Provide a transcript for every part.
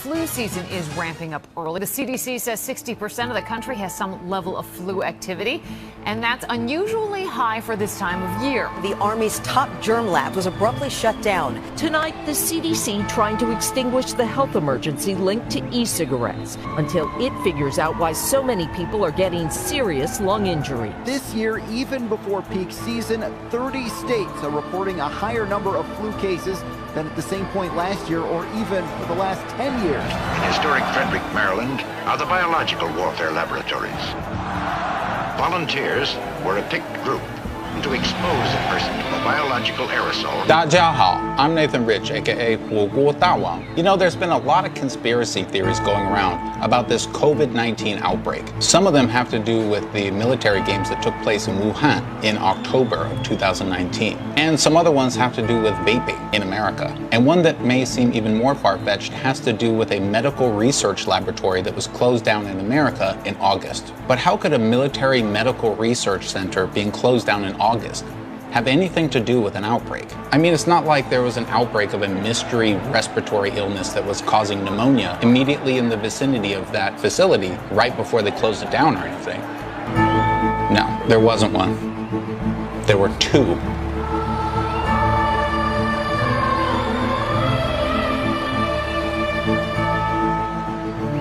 flu season is ramping up early. The CDC says 60% of the country has some level of flu activity, and that's unusually high for this time of year. The Army's top germ lab was abruptly shut down. Tonight, the CDC trying to extinguish the health emergency linked to e-cigarettes until it figures out why so many people are getting serious lung injury. This year, even before peak season, 30 states are reporting a higher number of flu cases than at the same point last year or even for the last 10 years. In historic Frederick, Maryland, are the biological warfare laboratories. Volunteers were a picked group to expose a person to a biological aerosol. 大家好, I'm Nathan Rich, aka 火锅大王. You know, there's been a lot of conspiracy theories going around about this COVID-19 outbreak. Some of them have to do with the military games that took place in Wuhan in October of 2019. And some other ones have to do with vaping in America. And one that may seem even more far-fetched has to do with a medical research laboratory that was closed down in America in August. But how could a military medical research center being closed down in August have anything to do with an outbreak? I mean, it's not like there was an outbreak of a mystery respiratory illness that was causing pneumonia immediately in the vicinity of that facility right before they closed it down or anything. No, there wasn't one. There were two.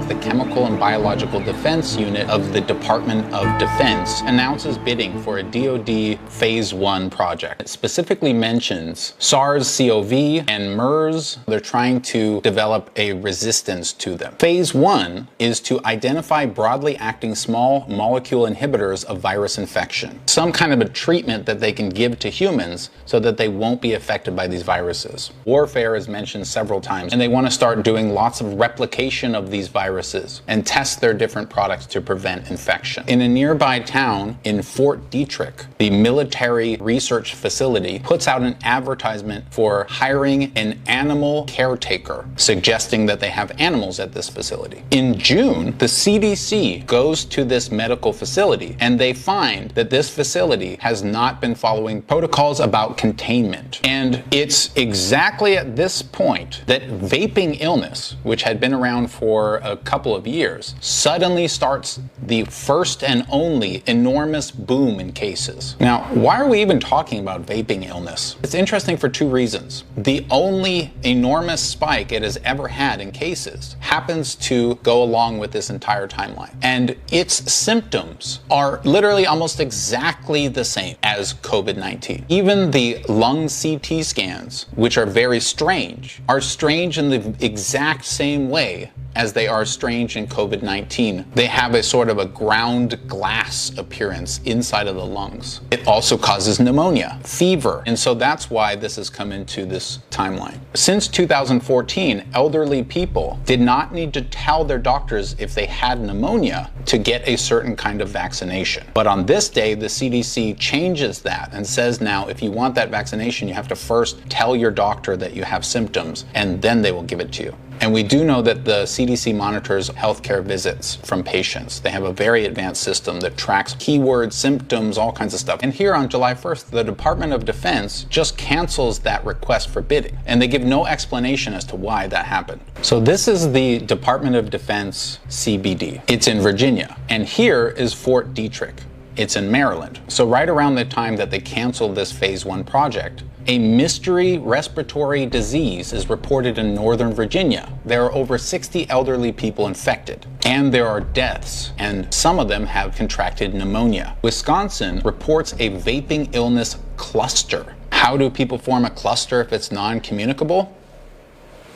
The Chemical and Biological Defense Unit of the Department of Defense announces bidding for a DoD Phase 1 project. It specifically mentions SARS-CoV and MERS. They're trying to develop a resistance to them. Phase 1 is to identify broadly acting small molecule inhibitors of virus infection. Some kind of a treatment that they can give to humans so that they won't be affected by these viruses. Warfare is mentioned several times, and they want to start doing lots of replication of these viruses and test their different products to prevent infection. In a nearby town in Fort Detrick, the military research facility puts out an advertisement for hiring an animal caretaker, suggesting that they have animals at this facility. In June, the CDC goes to this medical facility and they find that this facility has not been following protocols about containment. And it's exactly at this point that vaping illness, which had been around for a couple of years, suddenly starts the first and only enormous boom in cases. Now, why are we even talking about vaping illness? It's interesting for two reasons. The only enormous spike it has ever had in cases happens to go along with this entire timeline. And its symptoms are literally almost exactly the same as COVID-19. Even the lung CT scans, which are very strange, are strange in the exact same way as they are strange in COVID-19. They have a sort of a ground glass appearance inside of the lungs. It also causes pneumonia, fever, and so that's why this has come into this timeline. Since 2014, elderly people did not need to tell their doctors if they had pneumonia to get a certain kind of vaccination. But on this day, the CDC changes that and says now if you want that vaccination, you have to first tell your doctor that you have symptoms, and then they will give it to you. And we do know that the CDC monitors healthcare visits from patients. They have a very advanced system that tracks keywords, symptoms, all kinds of stuff. And here on July 1st, the Department of Defense just cancels that request for bidding. And they give no explanation as to why that happened. So this is the Department of Defense CBD. It's in Virginia. And here is Fort Detrick. It's in Maryland. So right around the time that they canceled this Phase 1 project, a mystery respiratory disease is reported in Northern Virginia. There are over 60 elderly people infected, and there are deaths, and some of them have contracted pneumonia. Wisconsin reports a vaping illness cluster. How do people form a cluster if it's non-communicable?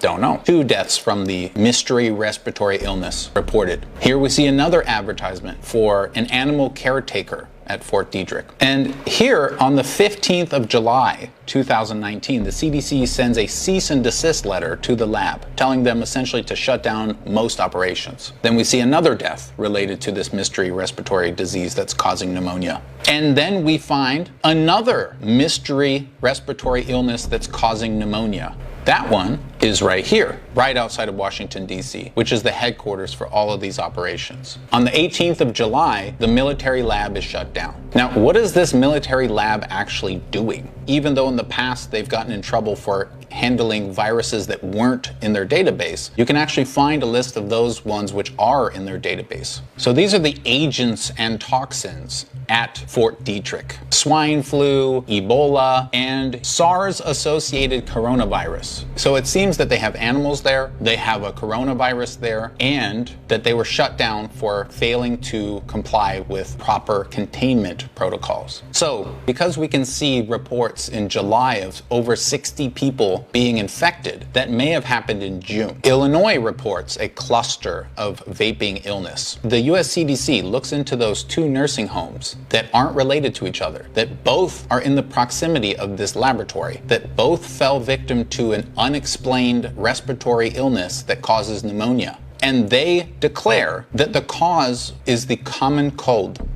Don't know. 2 deaths from the mystery respiratory illness reported. Here we see another advertisement for an animal caretaker at Fort Detrick. And here on the 15th of July, 2019, the CDC sends a cease and desist letter to the lab, telling them essentially to shut down most operations. Then we see another death related to this mystery respiratory disease that's causing pneumonia. And then we find another mystery respiratory illness that's causing pneumonia. That one is right here, right outside of Washington, D.C., which is the headquarters for all of these operations. On the 18th of July, the military lab is shut down. Now, what is this military lab actually doing? even though in the past they've gotten in trouble for handling viruses that weren't in their database, you can actually find a list of those ones which are in their database. So these are the agents and toxins at Fort Detrick: swine flu, Ebola, and SARS-associated coronavirus. So it seems that they have animals there, they have a coronavirus there, and that they were shut down for failing to comply with proper containment protocols. So because we can see reports in July of over 60 people being infected, that may have happened in June. Illinois reports a cluster of vaping illness. The US CDC looks into those 2 nursing homes that aren't related to each other, that both are in the proximity of this laboratory, that both fell victim to an unexplained respiratory illness that causes pneumonia. And they declare that the cause is the common cold.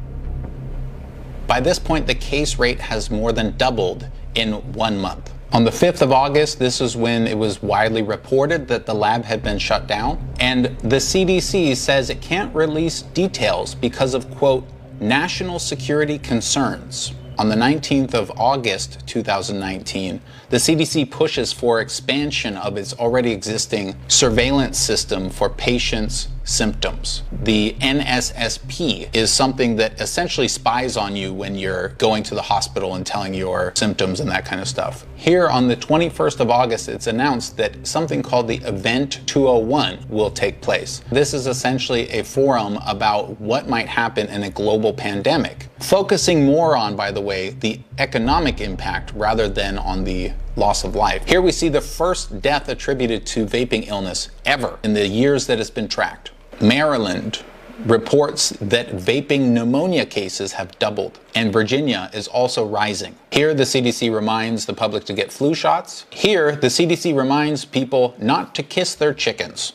By this point, the case rate has more than doubled in 1 month. On the 5th of August, this is when it was widely reported that the lab had been shut down, and the CDC says it can't release details because of, quote, national security concerns. On the 19th of August 2019, the CDC pushes for expansion of its already existing surveillance system for patients' symptoms. The NSSP is something that essentially spies on you when you're going to the hospital and telling your symptoms and that kind of stuff. Here on the 21st of August, it's announced that something called the Event 201 will take place. This is essentially a forum about what might happen in a global pandemic, focusing more on, by the way, the economic impact rather than on the loss of life. Here we see the first death attributed to vaping illness ever in the years that it's been tracked. Maryland reports that vaping pneumonia cases have doubled, and Virginia is also rising. Here, the CDC reminds the public to get flu shots. Here, the CDC reminds people not to kiss their chickens.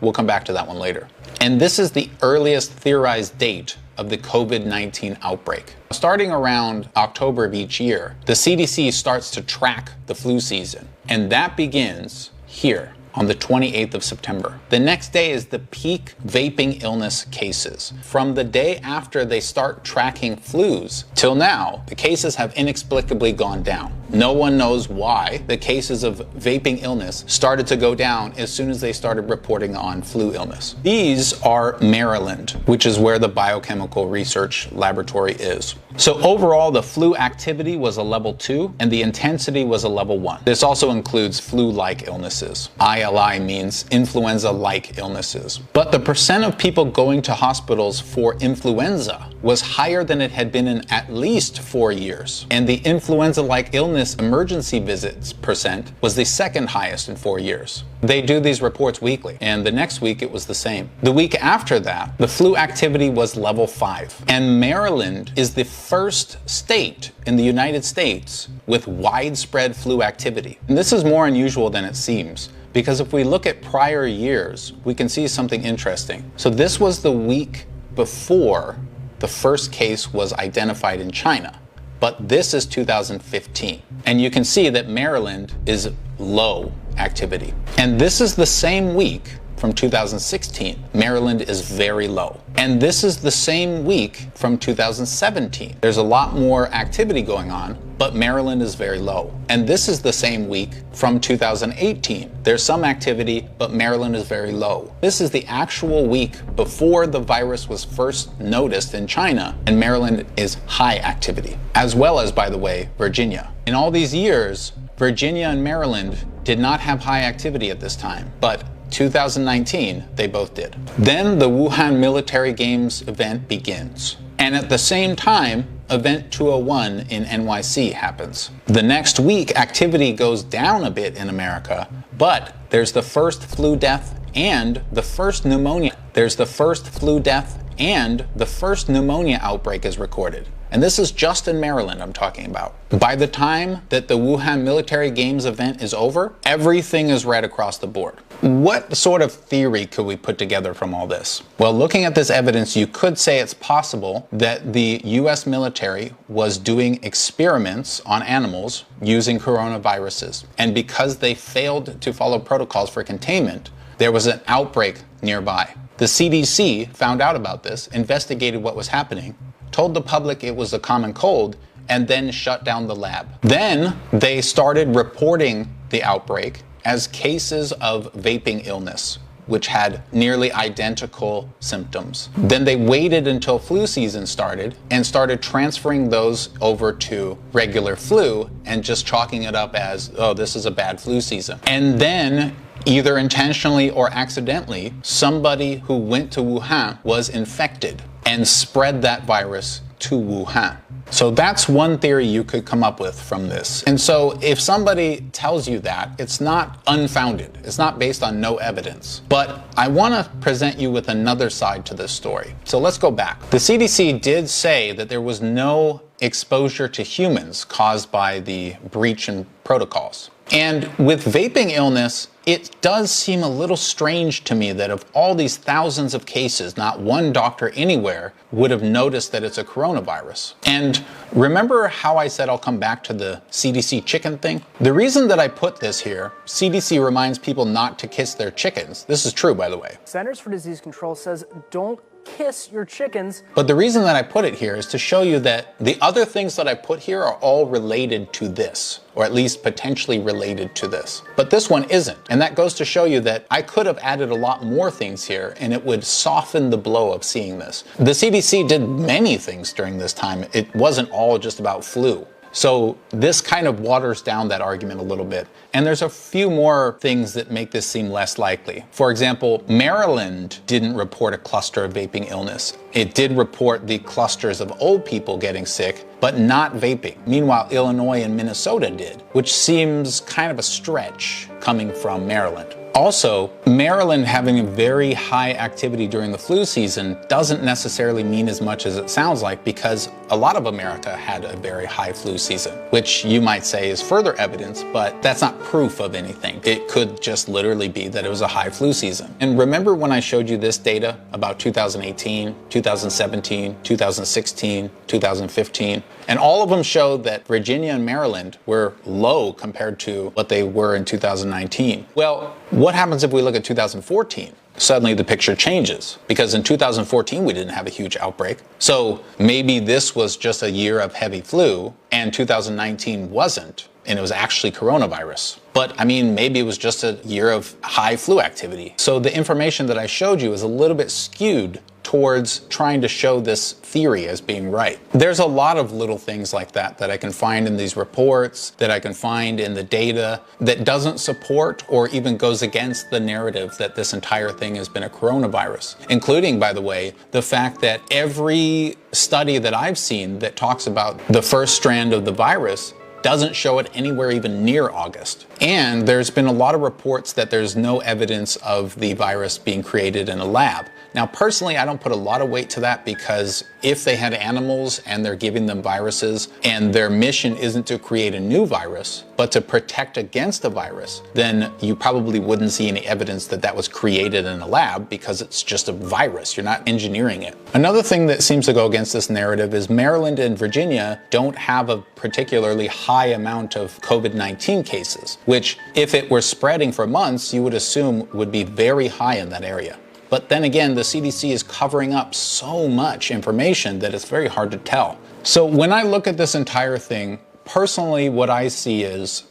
We'll come back to that one later. And this is the earliest theorized date of the COVID-19 outbreak. Starting around October of each year, the CDC starts to track the flu season, and that begins here on the 28th of September. The next day is the peak vaping illness cases. From the day after they start tracking flus till now, the cases have inexplicably gone down. No one knows why the cases of vaping illness started to go down as soon as they started reporting on flu illness. These are Maryland, which is where the biochemical research laboratory is. So overall, the flu activity was a level 2 and the intensity was a level 1. This also includes flu-like illnesses. ILI means influenza-like illnesses. But the percent of people going to hospitals for influenza was higher than it had been in at least 4 years. And the influenza-like illness emergency visits percent was the second highest in 4 years. They do these reports weekly, and the next week it was the same. The week after that, the flu activity was level 5. And Maryland is the first state in the United States with widespread flu activity. And this is more unusual than it seems, because if we look at prior years, we can see something interesting. So this was the week before the first case was identified in China, but this is 2015. And you can see that Maryland is low activity. And this is the same week from 2016. Maryland is very low. And this is the same week from 2017. There's a lot more activity going on, but Maryland is very low. And this is the same week from 2018. There's some activity, but Maryland is very low. This is the actual week before the virus was first noticed in China, and Maryland is high activity, as well as, by the way, Virginia. In all these years, Virginia and Maryland did not have high activity at this time, but 2019, they both did. Then the Wuhan Military Games event begins. And at the same time, Event 201 in NYC happens. The next week, activity goes down a bit in America, but there's the first flu death and the first pneumonia. There's the first flu death and the first pneumonia outbreak is recorded. And this is just in Maryland I'm talking about. By the time that the Wuhan Military Games event is over, everything is red across the board. What sort of theory could we put together from all this? Well, looking at this evidence, you could say it's possible that the US military was doing experiments on animals using coronaviruses. And because they failed to follow protocols for containment, there was an outbreak nearby. The CDC found out about this, investigated what was happening, told the public it was a common cold, and then shut down the lab. Then they started reporting the outbreak as cases of vaping illness, which had nearly identical symptoms. Then they waited until flu season started and started transferring those over to regular flu and just chalking it up as, oh, this is a bad flu season. And then, either intentionally or accidentally, somebody who went to Wuhan was infected and spread that virus to Wuhan. So that's one theory you could come up with from this. And so if somebody tells you that, it's not unfounded. It's not based on no evidence. But I want to present you with another side to this story. So let's go back. The CDC did say that there was no exposure to humans caused by the breach in protocols. And with vaping illness, it does seem a little strange to me that of all these thousands of cases, not one doctor anywhere would have noticed that it's a coronavirus. And remember how I said I'll come back to the CDC chicken thing? The reason that I put this here, CDC reminds people not to kiss their chickens. This is true, by the way. Centers for Disease Control says don't kiss your chickens. But the reason that I put it here is to show you that the other things that I put here are all related to this, or at least potentially related to this. But this one isn't. And that goes to show you that I could have added a lot more things here and it would soften the blow of seeing this. The CDC did many things during this time. It wasn't all just about flu. So this kind of waters down that argument a little bit. And there's a few more things that make this seem less likely. For example, Maryland didn't report a cluster of vaping illness. It did report the clusters of old people getting sick, but not vaping. Meanwhile, Illinois and Minnesota did, which seems kind of a stretch coming from Maryland. Also, Maryland having a very high activity during the flu season doesn't necessarily mean as much as it sounds like, because a lot of America had a very high flu season, which you might say is further evidence, but that's not proof of anything. It could just literally be that it was a high flu season. And remember when I showed you this data about 2018, 2017, 2016, 2015? And all of them showed that Virginia and Maryland were low compared to what they were in 2019. Well, what happens if we look at 2014? Suddenly the picture changes, because in 2014 we didn't have a huge outbreak. So maybe this was just a year of heavy flu and 2019 wasn't, and it was actually coronavirus. But I mean, maybe it was just a year of high flu activity. So the information that I showed you is a little bit skewed towards trying to show this theory as being right. There's a lot of little things like that that I can find in these reports, that I can find in the data, that doesn't support or even goes against the narrative that this entire thing has been a coronavirus. Including, by the way, the fact that every study that I've seen that talks about the first strand of the virus doesn't show it anywhere even near August. And there's been a lot of reports that there's no evidence of the virus being created in a lab. Now, personally, I don't put a lot of weight to that, because if they had animals and they're giving them viruses and their mission isn't to create a new virus, but to protect against a virus, then you probably wouldn't see any evidence that that was created in a lab, because it's just a virus. You're not engineering it. Another thing that seems to go against this narrative is Maryland and Virginia don't have a particularly high amount of COVID-19 cases, which if it were spreading for months, you would assume would be very high in that area. But then again, the CDC is covering up so much information that it's very hard to tell. So when I look at this entire thing, personally, what I see is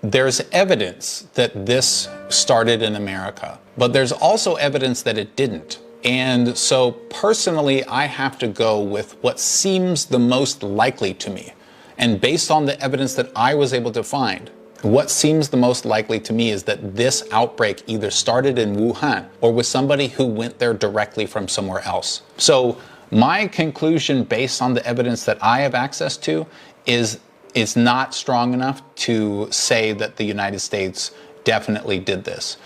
there's evidence that this started in America, but there's also evidence that it didn't. And so personally, I have to go with what seems the most likely to me. And based on the evidence that I was able to find, what seems the most likely to me is that this outbreak either started in Wuhan or with somebody who went there directly from somewhere else. So my conclusion, based on the evidence that I have access to, is it's not strong enough to say that the United States definitely did this.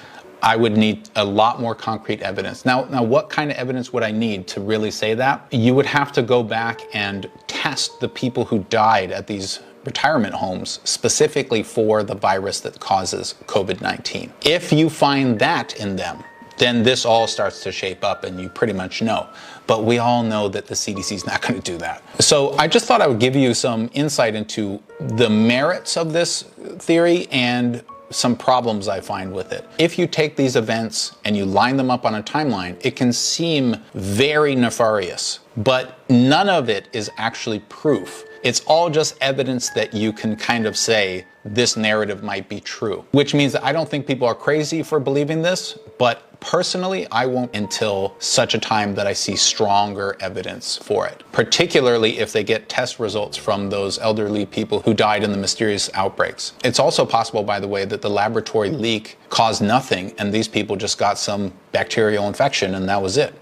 I would need a lot more concrete evidence. Now, what kind of evidence would I need to really say that? You would have to go back and test the people who died at these retirement homes specifically for the virus that causes COVID-19. If you find that in them, then this all starts to shape up and you pretty much know. But we all know that the CDC is not going to do that. So I just thought I would give you some insight into the merits of this theory and some problems I find with it. If you take these events and you line them up on a timeline, it can seem very nefarious, but none of it is actually proof. It's all just evidence that you can kind of say this narrative might be true, which means that I don't think people are crazy for believing this, but personally, I won't until such a time that I see stronger evidence for it, particularly if they get test results from those elderly people who died in the mysterious outbreaks. It's also possible, by the way, that the laboratory leak caused nothing and these people just got some bacterial infection and that was it.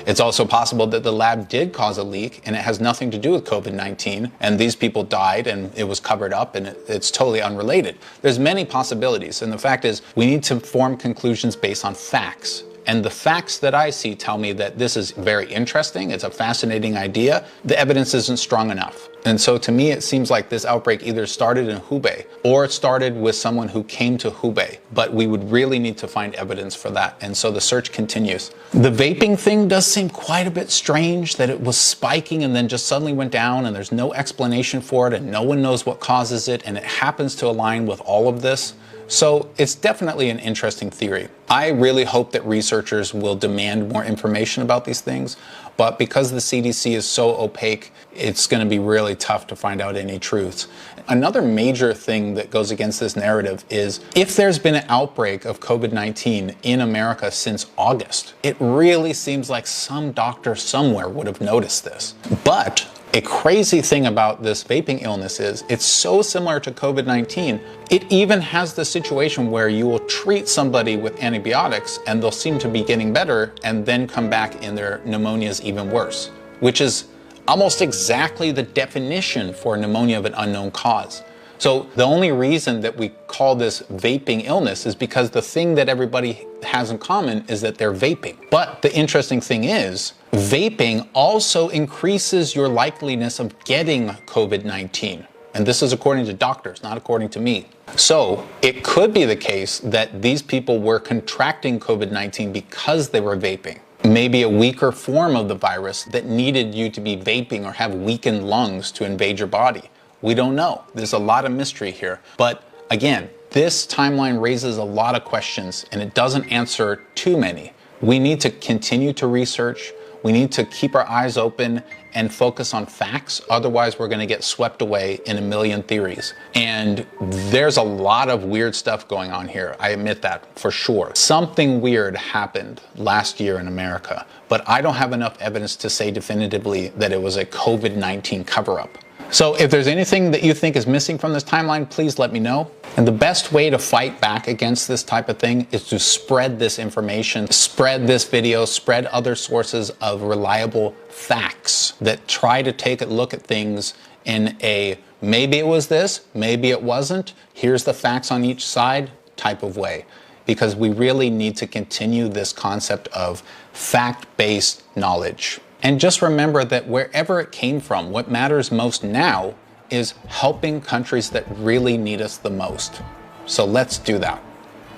It's also possible that the lab did cause a leak and it has nothing to do with COVID-19 and these people died and it was covered up and it's totally unrelated. There's many possibilities, and the fact is we need to form conclusions based on facts. And the facts that I see tell me that this is very interesting, it's a fascinating idea, the evidence isn't strong enough. And so to me it seems like this outbreak either started in Hubei or it started with someone who came to Hubei, but we would really need to find evidence for that, and so the search continues. The vaping thing does seem quite a bit strange, that it was spiking and then just suddenly went down and there's no explanation for it and no one knows what causes it, and it happens to align with all of this. So it's definitely an interesting theory. I really hope that researchers will demand more information about these things, but because the CDC is so opaque, it's going to be really tough to find out any truths. Another major thing that goes against this narrative is if there's been an outbreak of COVID-19 in America since August, it really seems like some doctor somewhere would have noticed this. But a crazy thing about this vaping illness is it's so similar to COVID-19. It even has the situation where you will treat somebody with antibiotics and they'll seem to be getting better and then come back and their pneumonia is even worse, which is almost exactly the definition for pneumonia of an unknown cause. So the only reason that we call this vaping illness is because the thing that everybody has in common is that they're vaping. But the interesting thing is, vaping also increases your likeliness of getting COVID-19. And this is according to doctors, not according to me. So it could be the case that these people were contracting COVID-19 because they were vaping. Maybe a weaker form of the virus that needed you to be vaping or have weakened lungs to invade your body. We don't know. There's a lot of mystery here. But again, this timeline raises a lot of questions and it doesn't answer too many. We need to continue to research. We need to keep our eyes open and focus on facts. Otherwise, we're going to get swept away in a million theories. And there's a lot of weird stuff going on here. I admit that for sure. Something weird happened last year in America, but I don't have enough evidence to say definitively that it was a COVID-19 cover-up. So if there's anything that you think is missing from this timeline, please let me know. And the best way to fight back against this type of thing is to spread this information, spread this video, spread other sources of reliable facts that try to take a look at things in a maybe it was this, maybe it wasn't, here's the facts on each side type of way. Because we really need to continue this concept of fact-based knowledge. And just remember that wherever it came from, what matters most now is helping countries that really need us the most. So let's do that.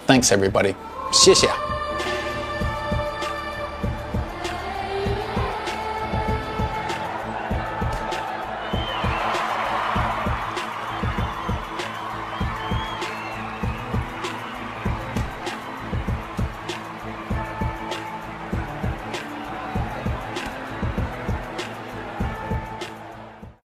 Thanks, everybody. 谢谢。